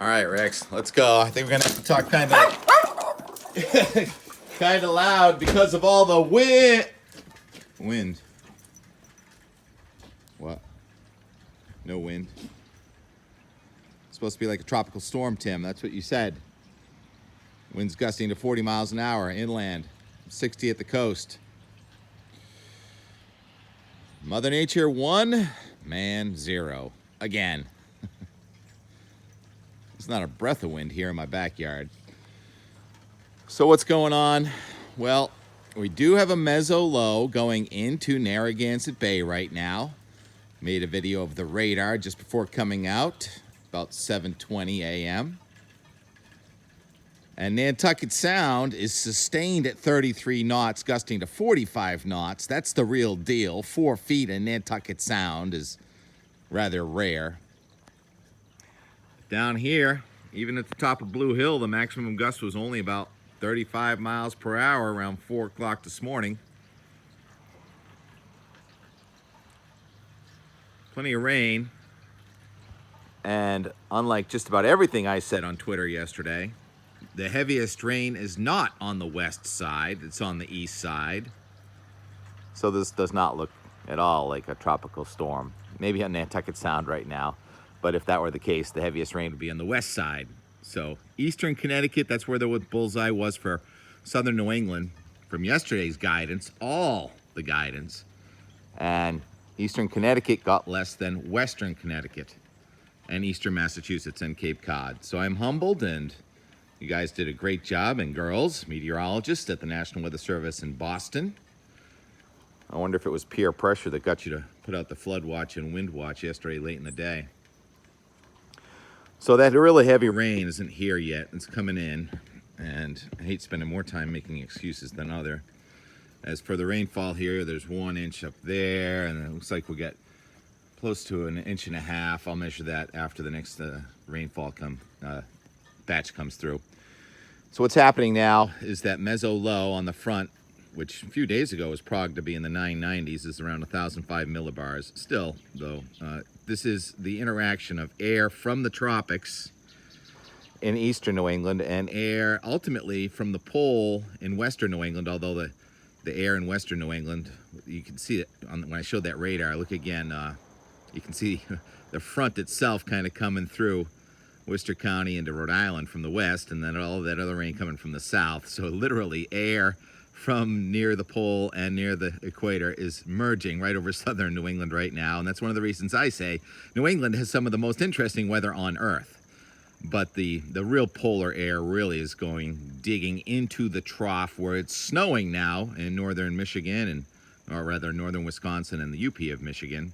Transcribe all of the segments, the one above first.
All right, Rex, let's go. I think we're gonna have to talk kind of loud because of all the wind. Wind. What? No wind. It's supposed to be like a tropical storm, Tim. That's what you said. Winds gusting to 40 miles an hour inland, 60 at the coast. Mother Nature 1, man 0. Again. It's not a breath of wind here in my backyard. So what's going on? Well, we do have a mezzo low going into Narragansett Bay right now. Made a video of the radar just before coming out, about 7:20 a.m. And Nantucket Sound is sustained at 33 knots, gusting to 45 knots. That's the real deal. 4 feet in Nantucket Sound is rather rare. Down here, even at the top of Blue Hill, the maximum gust was only about 35 miles per hour around 4 o'clock this morning. Plenty of rain. And unlike just about everything I said on Twitter yesterday, the heaviest rain is not on the west side, it's on the east side. So this does not look at all like a tropical storm. Maybe on Nantucket Sound right now, but if that were the case, the heaviest rain would be on the west side. So eastern Connecticut, that's where the bullseye was for southern New England from yesterday's guidance, all the guidance. And eastern Connecticut got less than western Connecticut and eastern Massachusetts and Cape Cod. So I'm humbled, and you guys did a great job, and girls, meteorologists at the National Weather Service in Boston. I wonder if it was peer pressure that got you to put out the flood watch and wind watch yesterday late in the day. So that really heavy rain isn't here yet. It's coming in, and I hate spending more time making excuses than other. As for the rainfall here, there's 1 inch up there, and it looks like we'll get close to 1.5 inches. I'll measure that after the next rainfall batch comes through. So what's happening now is that mezzo low on the front, which a few days ago was progged to be in the 990s, is around 1,005 millibars. Still, though, this is the interaction of air from the tropics in eastern New England and air ultimately from the pole in western New England, although the air in western New England, you can see it when I showed that radar. Look again, you can see the front itself kind of coming through Worcester County into Rhode Island from the west, and then all of that other rain coming from the south. So literally air from near the pole and near the equator is merging right over southern New England right now. And that's one of the reasons I say New England has some of the most interesting weather on Earth. But the real polar air really is digging into the trough where it's snowing now in northern Michigan, or rather northern Wisconsin and the UP of Michigan.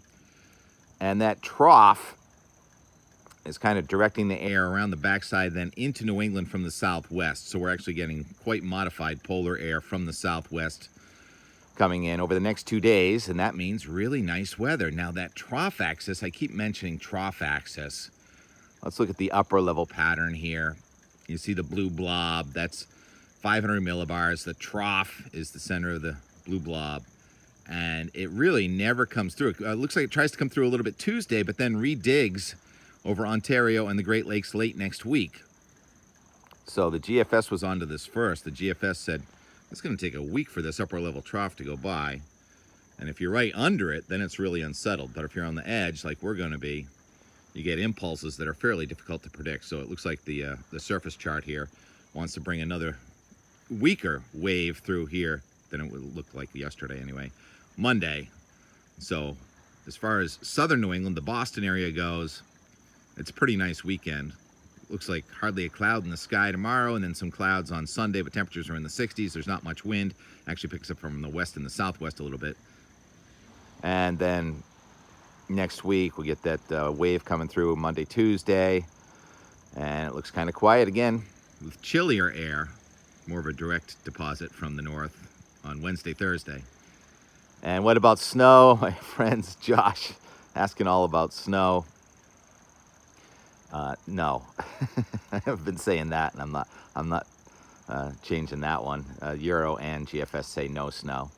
And that trough is kind of directing the air around the backside then into New England from the southwest. So we're actually getting quite modified polar air from the southwest coming in over the next 2 days, and that means really nice weather. Now that trough axis, I keep mentioning trough axis. Let's look at the upper level pattern here. You see the blue blob, that's 500 millibars. The trough is the center of the blue blob, and it really never comes through. It looks like it tries to come through a little bit Tuesday, but then redigs over Ontario and the Great Lakes late next week. So the GFS was onto this first. The GFS said it's going to take a week for this upper level trough to go by. And if you're right under it, then it's really unsettled. But if you're on the edge, like we're going to be, you get impulses that are fairly difficult to predict. So it looks like the surface chart here wants to bring another weaker wave through here than it would look like yesterday anyway, Monday. So as far as southern New England, the Boston area goes, it's a pretty nice weekend. Looks like hardly a cloud in the sky tomorrow, and then some clouds on Sunday, but temperatures are in the 60s. There's not much wind. Actually picks up from the west and the southwest a little bit. And then next week, we get that wave coming through Monday, Tuesday, and it looks kind of quiet again with chillier air, more of a direct deposit from the north on Wednesday, Thursday. And what about snow? My friend's Josh asking all about snow. No, I have been saying that, and I'm not changing that one. Euro and GFS say no snow.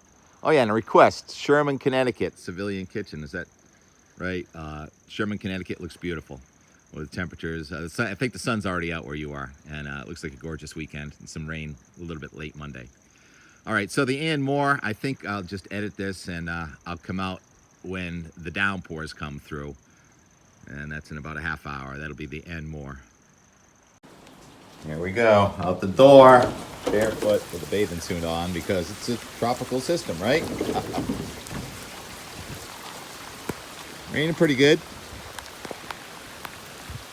Oh yeah, and a request, Sherman, Connecticut, Civilian Kitchen, is that right? Sherman, Connecticut looks beautiful. with temperatures. I think the sun's already out where you are, and it looks like a gorgeous weekend, and some rain a little bit late Monday. All right, so the and more, I think I'll just edit this, and I'll come out when the downpours come through, and that's in about a half hour. That'll be the and more. Here we go, out the door, barefoot with a bathing suit on because it's a tropical system, right? Raining pretty good.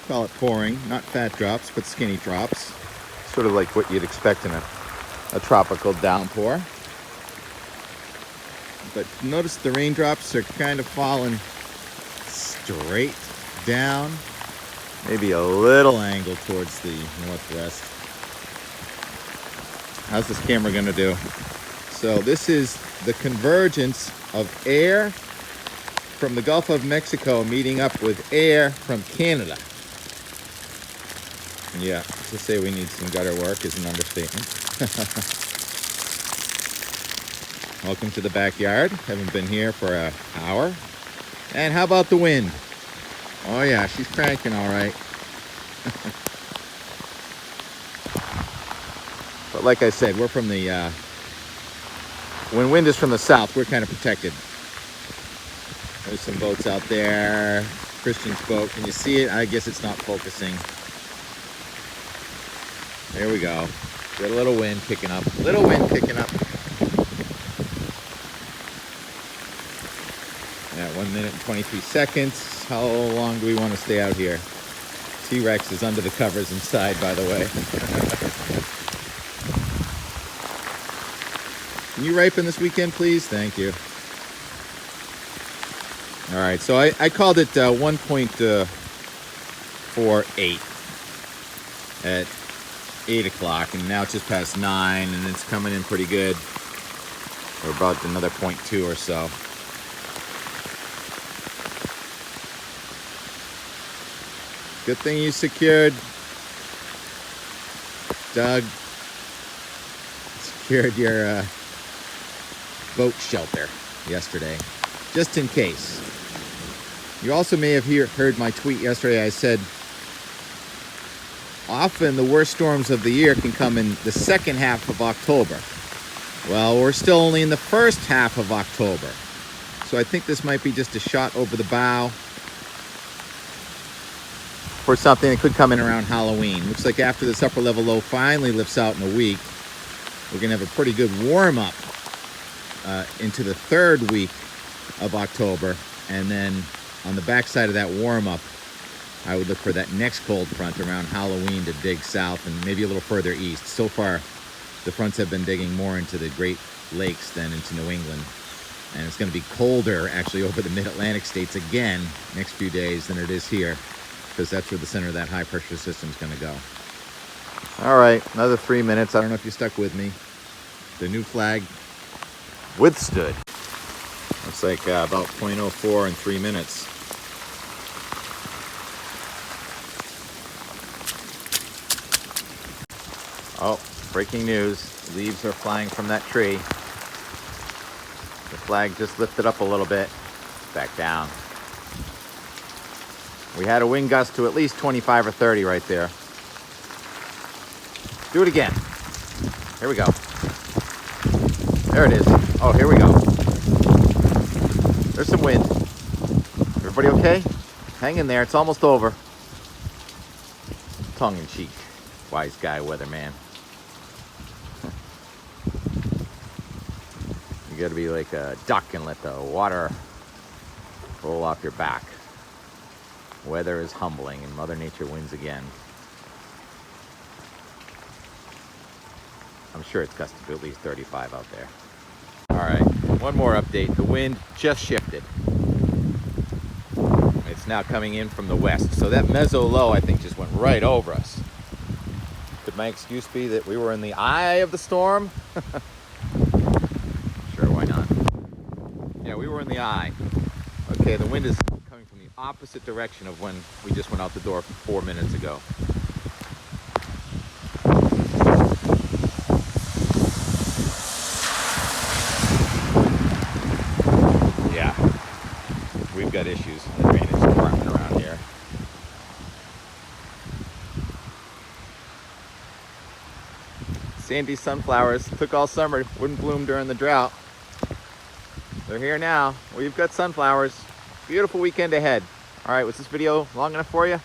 Call it pouring, not fat drops, but skinny drops. Sort of like what you'd expect in a tropical downpour. But notice the raindrops are kind of falling straight down. Maybe a little angle towards the northwest. How's this camera gonna do? So this is the convergence of air from the Gulf of Mexico meeting up with air from Canada. Yeah, to say we need some gutter work is an understatement. Welcome to the backyard. Haven't been here for an hour. And how about the wind? Oh yeah, she's cranking all right. But like I said, we're from the, when wind is from the south, we're kind of protected. There's some boats out there. Christian's boat, can you see it? I guess it's not focusing. There we go. Got a little wind kicking up. Little wind kicking up. Yeah, 1 minute and 23 seconds. How long do we want to stay out here? T-Rex is under the covers inside, by the way. Can you ripen this weekend, please? Thank you. All right, so I called it 1.48 at 8 o'clock, and now it's just past 9, and it's coming in pretty good. We're about another 0.2 or so. Good thing you secured, Doug, secured your boat shelter yesterday, just in case. You also may have heard my tweet yesterday. I said, often the worst storms of the year can come in the second half of October. Well, we're still only in the first half of October. So I think this might be just a shot over the bow for something that could come in around Halloween. Looks like after this upper level low finally lifts out in a week, we're gonna have a pretty good warm up into the third week of October. And then on the backside of that warm up, I would look for that next cold front around Halloween to dig south and maybe a little further east. So far, the fronts have been digging more into the Great Lakes than into New England. And it's going to be colder actually over the mid-Atlantic states again next few days than it is here, because that's where the center of that high pressure system is going to go. All right, another 3 minutes. I don't know if you stuck with me. The new flag withstood. Looks like about 0.04 in 3 minutes. Oh, breaking news. Leaves are flying from that tree. The flag just lifted up a little bit. Back down. We had a wind gust to at least 25 or 30 right there. Do it again. Here we go. There it is. Oh, here we go. There's some wind. Everybody okay? Hang in there. It's almost over. Tongue in cheek. Wise guy, weatherman. You gotta be like a duck and let the water roll off your back. Weather is humbling and Mother Nature wins again. I'm sure it's gusted to at least 35 out there. All right, one more update. The wind just shifted. It's now coming in from the west. So that meso low, I think, just went right over us. Could my excuse be that we were in the eye of the storm? Sure, why not? Yeah, we were in the eye. Okay, the wind is coming from the opposite direction of when we just went out the door 4 minutes ago. Yeah, we've got issues in the drainage department around here. Sandy's sunflowers took all summer, wouldn't bloom during the drought. They're here now. We've got sunflowers. Beautiful weekend ahead. All right, was this video long enough for you?